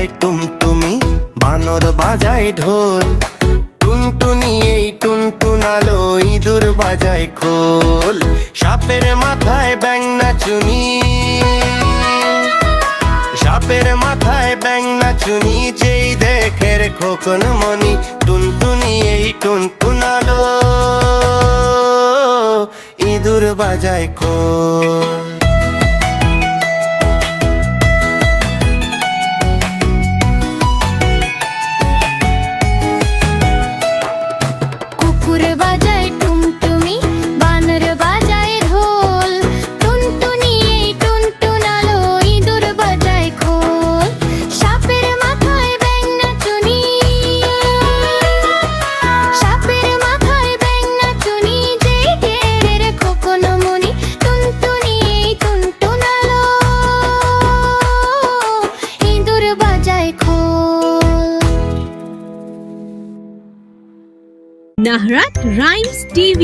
বাজায় টুমটুমি, বানর বাজায় ঢোল। টুনটুনি এই টুনটুনালো, ইঁদুর বাজায় খোল। সাপের মাথায় ব্যাঙ নাচুনি, সাপের মাথায় ব্যাঙ নাচুনি, যেই দেখে রে খোকন মনি। টুনটুনি এই টুনটুনালো, ইঁদুর বাজায় খোল। কুকুর বাজায় টুমটুমি, বানর বাজায় ঢোল। টুনটুনি এই টুনটুনালো, ইঁদুর বাজায় খোল। সাপের মাথায় ব্যাঙ নাচুনি, সাপের মাথায় ব্যাঙ নাচুনি, যেই দেখে রে খোকন মনি। টুনটুনি এই টুনটুনালো, ইঁদুর বাজায় খোল। Nahrat Rhymes TV